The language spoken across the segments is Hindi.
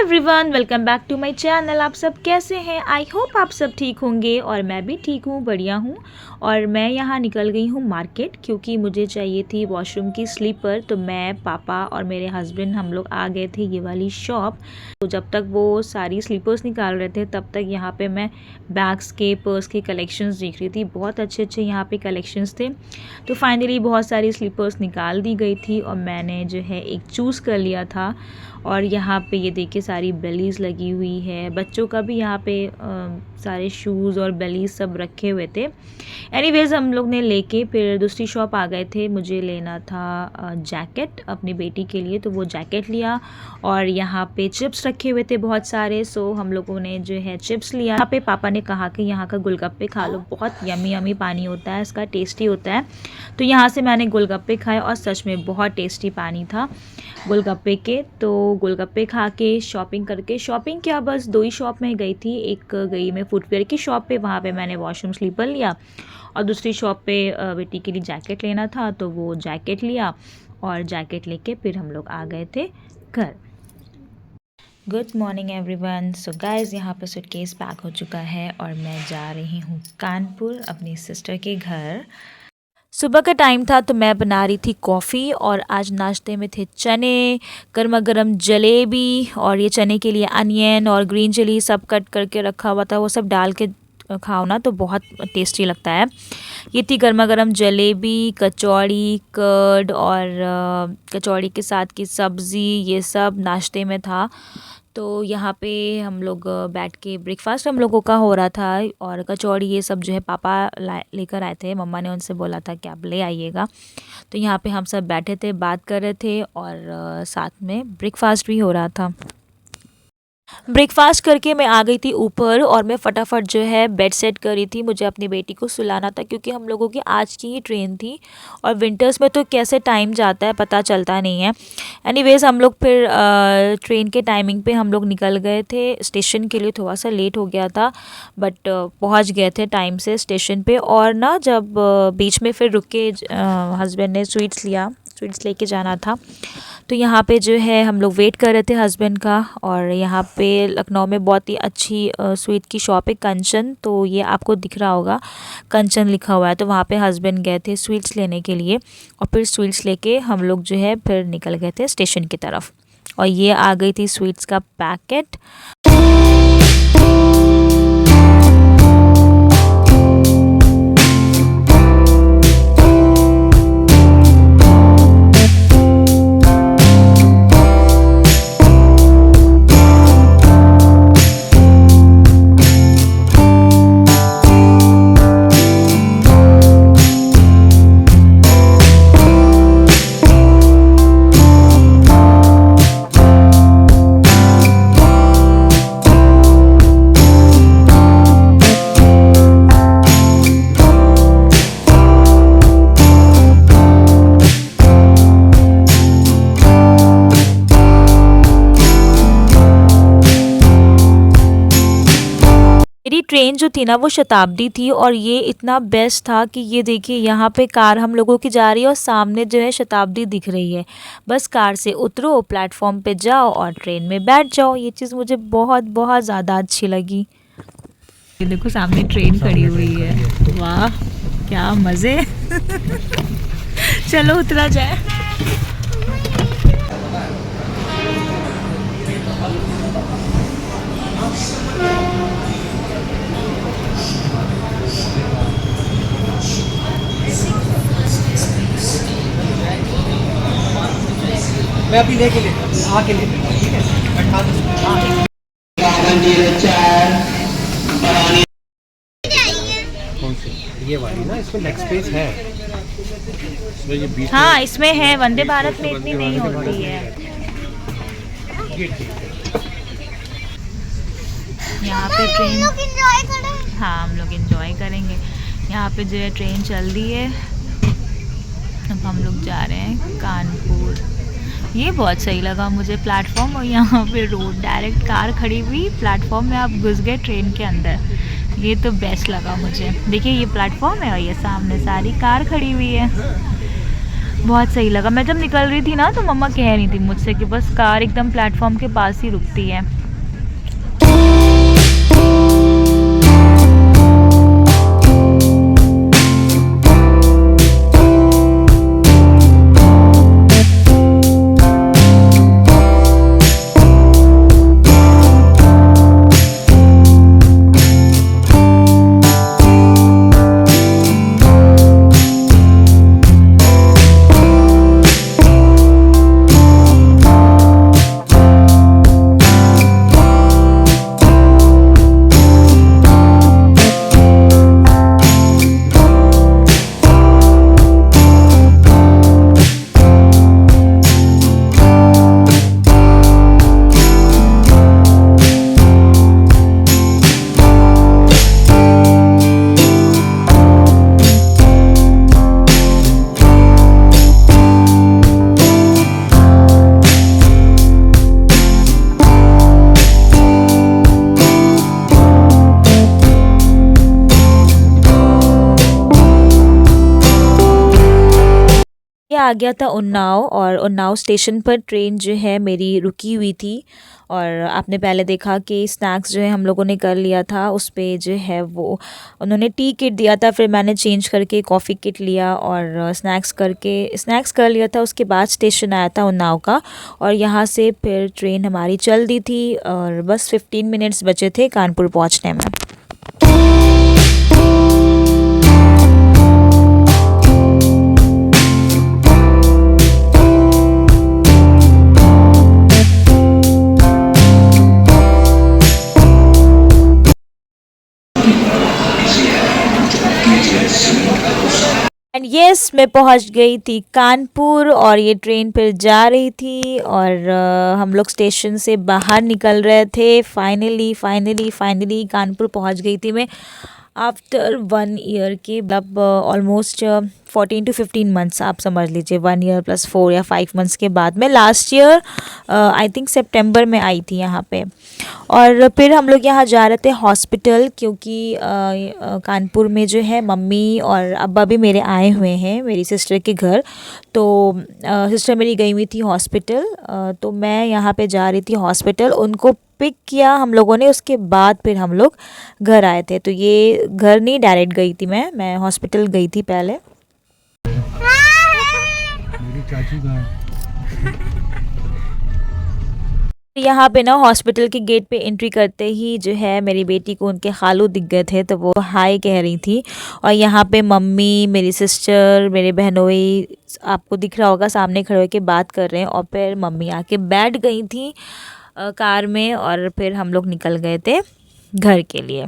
Everyone, welcome back to my channel. आप सब कैसे हैं? आई होप आप सब ठीक होंगे और मैं भी ठीक हूँ, बढ़िया हूँ। और मैं यहाँ निकल गई हूँ मार्केट क्योंकि मुझे चाहिए थी वॉशरूम की स्लीपर। तो मैं, पापा और मेरे हस्बैंड हम लोग आ गए थे ये वाली शॉप। तो जब तक वो सारी स्लीपर्स निकाल रहे थे तब तक यहाँ पे मैं बैग्स के, पर्स के कलेक्शंस देख रही थी। बहुत अच्छे अच्छे यहाँ पे कलेक्शंस थे। तो फाइनली बहुत सारी स्लीपर्स निकाल दी गई थी और मैंने जो है एक चूज़ कर लिया था। और यहाँ पे ये देखिए सारी बेलीज़ लगी हुई है। बच्चों का भी यहाँ पे सारे शूज़ और बेलीज़ सब रखे हुए थे। एनीवेज़ हम लोग ने लेके फिर दूसरी शॉप आ गए थे। मुझे लेना था जैकेट अपनी बेटी के लिए, तो वो जैकेट लिया। और यहाँ पे चिप्स रखे हुए थे बहुत सारे, सो हम लोगों ने जो है चिप्स लिया। यहाँ पे पापा ने कहा कि यहाँ का गोलगप्पे खा लो, बहुत यमी यमी पानी होता है इसका, टेस्टी होता है। तो यहाँ से मैंने गोलगप्पे खाए और सच में बहुत टेस्टी पानी था गोलगप्पे के। तो गोलगप्पे खा के शॉपिंग करके, शॉपिंग क्या बस 2 ही शॉप में गई थी। एक गई मैं फुटवेयर की शॉप पे, वहाँ पे मैंने वॉशरूम स्लीपर लिया। और दूसरी शॉप पे बेटी के लिए जैकेट लेना था, तो वो जैकेट लिया। और जैकेट लेके फिर हम लोग आ गए थे घर। Good morning everyone. So guys, यहाँ पे सूटकेस पैक हो चुका है और मैं जा रही हूँ कानपुर अपनी सिस्टर के घर। सुबह का टाइम था तो मैं बना रही थी कॉफ़ी और आज नाश्ते में थे चने, गर्मा गर्म जलेबी। और ये चने के लिए अनियन और ग्रीन चिली सब कट करके रखा हुआ था, वो सब डाल के खाओ ना तो बहुत टेस्टी लगता है। ये थी गर्मा गर्म जलेबी, कचौड़ी, कर्ड और कचौड़ी के साथ की सब्ज़ी, ये सब नाश्ते में था। तो यहाँ पे हम लोग बैठ के ब्रेकफास्ट हम लोगों का हो रहा था। और कचौड़ी ये सब जो है पापा लेकर आए थे, मम्मा ने उनसे बोला था कि आप ले आइएगा। तो यहाँ पे हम सब बैठे थे, बात कर रहे थे और साथ में ब्रेकफास्ट भी हो रहा था। ब्रेकफास्ट करके मैं आ गई थी ऊपर और मैं फटाफट जो है बेड सेट कर रही थी। मुझे अपनी बेटी को सुलाना था क्योंकि हम लोगों की आज की ही ट्रेन थी और विंटर्स में तो कैसे टाइम जाता है पता चलता नहीं है। एनीवेज़ हम लोग फिर ट्रेन के टाइमिंग पे हम लोग निकल गए थे स्टेशन के लिए। थोड़ा सा लेट हो गया था बट पहुंच गए थे टाइम से स्टेशन पे। और ना जब बीच में फिर रुक के हस्बैंड ने स्वीट्स लेके जाना था, तो यहाँ पे जो है हम लोग वेट कर रहे थे हस्बैंड का। और यहाँ पे लखनऊ में बहुत ही अच्छी स्वीट की शॉप है, कंचन। तो ये आपको दिख रहा होगा, कंचन लिखा हुआ है। तो वहाँ पे हस्बैंड गए थे स्वीट्स लेने के लिए और फिर स्वीट्स लेके हम लोग जो है फिर निकल गए थे स्टेशन की तरफ। और ये आ गई थी स्वीट्स का पैकेट। मेरी ट्रेन जो थी ना वो शताब्दी थी और ये इतना बेस्ट था कि ये देखिए यहाँ पे कार हम लोगों की जा रही है और सामने जो है शताब्दी दिख रही है। बस कार से उतरो, प्लेटफॉर्म पे जाओ और ट्रेन में बैठ जाओ। ये चीज़ मुझे बहुत बहुत ज़्यादा अच्छी लगी। ये देखो सामने ट्रेन खड़ी हुई है, वाह क्या मज़े। चलो उतरा जाए। मैं अभी लेके आके ले ठीक है। कौन सी? ये वाली ना, इसमें लेग स्पेस है। इसमें ये बीच हाँ इसमें है, वंदे भारत में इतनी नहीं होती है। यहाँ पे ट्रेन, हाँ हम लोग एंजॉय करेंगे। यहाँ पे जो है ट्रेन चल रही है। अब हम लोग जा रहे हैं कानपुर। ये बहुत सही लगा मुझे प्लेटफॉर्म, और यहाँ पे रोड डायरेक्ट कार खड़ी हुई, प्लेटफॉर्म में आप घुस गए ट्रेन के अंदर। ये तो बेस्ट लगा मुझे। देखिए ये प्लेटफॉर्म है और ये सामने सारी कार खड़ी हुई है। बहुत सही लगा। मैं जब निकल रही थी ना तो मम्मा कह रही थी मुझसे कि बस कार एकदम प्लेटफॉर्म के पास ही रुकती है। ये आ गया था उन्नाव, और उन्नाव स्टेशन पर ट्रेन जो है मेरी रुकी हुई थी। और आपने पहले देखा कि स्नैक्स जो है हम लोगों ने कर लिया था, उस पे जो है वो उन्होंने टी किट दिया था, फिर मैंने चेंज करके कॉफ़ी किट लिया और स्नैक्स कर लिया था। उसके बाद स्टेशन आया था उन्नाव का, और यहाँ से फिर ट्रेन हमारी चल दी थी और बस 15 मिनट्स बचे थे कानपुर पहुँचने में। एंड यस, मैं पहुंच गई थी कानपुर, और ये ट्रेन फिर जा रही थी और हम लोग स्टेशन से बाहर निकल रहे थे। फाइनली कानपुर पहुंच गई थी मैं आफ्टर 1 ईयर के, मतलब ऑलमोस्ट 14 to 15 मंथ्स आप समझ लीजिए, 1 ईयर प्लस 4 या 5 मंथ्स के बाद। मैं लास्ट ईयर आई थिंक सितंबर में आई थी यहाँ पे। और फिर हम लोग यहाँ जा रहे थे हॉस्पिटल, क्योंकि कानपुर में जो है मम्मी और अब्बा भी मेरे आए हुए हैं मेरी सिस्टर के घर। तो सिस्टर मेरी गई हुई थी हॉस्पिटल, तो मैं यहाँ पे जा रही थी हॉस्पिटल। उनको पिक किया हम लोगों ने, उसके बाद फिर हम लोग घर आए थे। तो ये घर नहीं, डायरेक्ट गई थी मैं हॉस्पिटल गई थी पहले। मेरी चाची कहाँ? यहाँ पे ना हॉस्पिटल के गेट पे एंट्री करते ही जो है मेरी बेटी को उनके खालू दिख गए थे, तो वो हाय कह रही थी। और यहाँ पे मम्मी, मेरी सिस्टर, मेरे बहनोई, आपको दिख रहा होगा सामने खड़े होकर बात कर रहे हैं। और फिर मम्मी आके बैठ गई थी कार में, और फिर हम लोग निकल गए थे घर के लिए।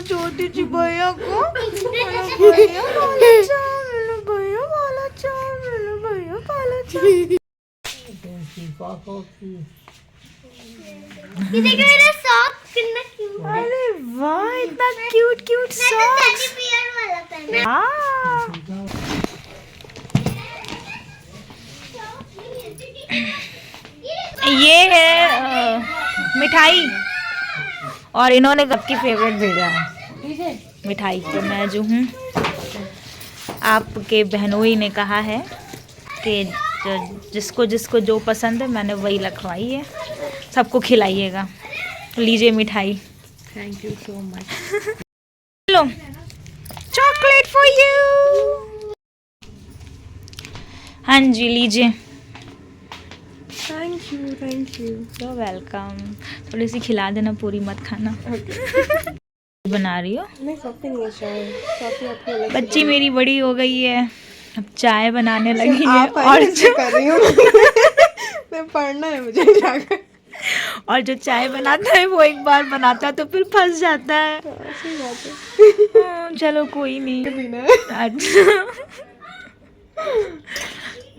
छोटी सी भैया को अरे वाह, इतना क्यूट सॉक्स। ये है मिठाई, और इन्होंने कब की फेवरेट भेजा है मिठाई। तो मैं जो हूँ, आपके बहनोई ने कहा है कि जिसको जिसको जो पसंद है मैंने वही रखवाई है, सबको खिलाइएगा। लीजिए मिठाई। Thank you so much. Low, chocolate for you. हाँ जी, लीजिए। Thank you so welcome. थोड़ी सी खिला देना, पूरी मत खाना। बना रही हो? नहीं, कॉफी नहीं है, चाय। बच्ची मेरी बड़ी हो गई है, अब चाय बनाने लगी है। आप और जो कर रही हूँ मैं पढ़ना है मुझे जाकर। और जो चाय बनाता है वो एक बार बनाता है तो फिर फंस जाता है। सही बात है। चलो कोई नहीं। पीना है। अच्छा,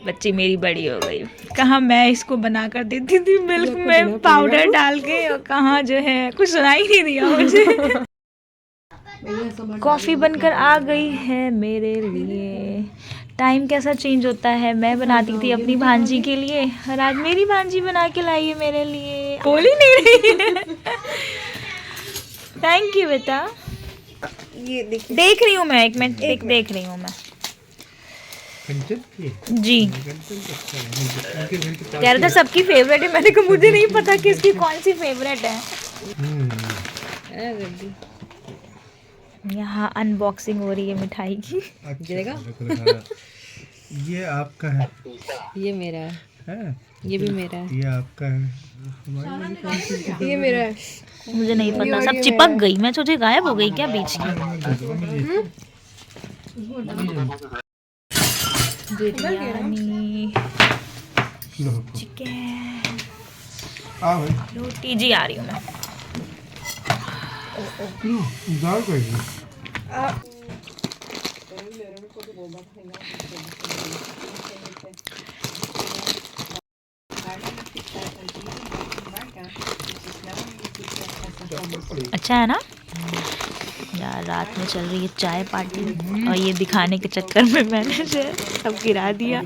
बच्ची मेरी बड़ी हो गई। कहाँ मैं इसको बना कर देती थी मिल्क में पाउडर डाल के, और कहाँ जो है कुछ सुनाई नहीं दिया मुझे। कॉफ़ी बनकर आ गई है मेरे लिए। टाइम कैसा चेंज होता है। मैं बनाती थी अपनी भांजी के लिए, और आज मेरी भांजी बना के लाई है मेरे लिए। बोल ही नहीं रही है। थैंक यू बेटा। ये देखिए, देख रही हूँ मैं, एक मिनट देख रही हूँ मैं कंचन की जी। कंचन अच्छा है उनके घर के पास कह रहा था सबकी फेवरेट है, मैंने कहा मुझे नहीं पता किसकी कौन सी फेवरेट है। यहाँ अनबॉक्सिंग हो रही है मिठाई की। गिरेगा ये आपका है, ये मेरा है, है ये भी मेरा है, ये आपका है, हमारे लिए कौन सी ये मेरा है। मुझे नहीं पता, सब चिपक गई, मैं सोचे गायब हो गई क्या बीच की। बिरयानी, चिकन, आ भाई रोटी जी आ रही हूँ मैं। दाल कैसी अच्छा है ना यार, रात में चल रही है चाय पार्टी और ये दिखाने के चक्कर में मैंने जो है सब गिरा दिया।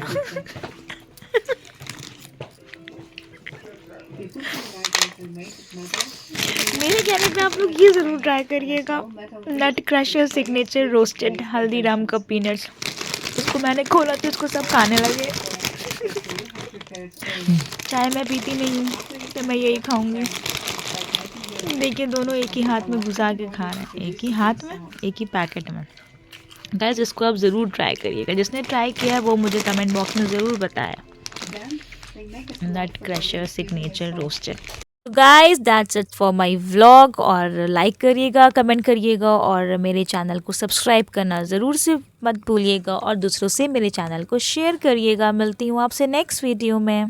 मेरे कहने पे आप लोग ये ज़रूर ट्राई करिएगा, नट क्रशर सिग्नेचर रोस्टेड हल्दीराम का पीनट्स। उसको मैंने खोला तो इसको सब खाने लगे। चाय मैं पीती नहीं हूँ तो मैं यही खाऊंगी। देखिए दोनों एक ही हाथ में घुसा के खा रहे हैं, एक ही हाथ में एक ही पैकेट में। गाइस इसको आप ज़रूर ट्राई करिएगा, जिसने ट्राई किया है वो मुझे कमेंट बॉक्स में ज़रूर बताया। Nut crusher signature roasted. Guys that's it for my vlog, और लाइक करिएगा, कमेंट करिएगा और मेरे चैनल को सब्सक्राइब करना ज़रूर से मत भूलिएगा और दूसरों से मेरे चैनल को शेयर करिएगा। मिलती हूँ आपसे नेक्स्ट वीडियो में।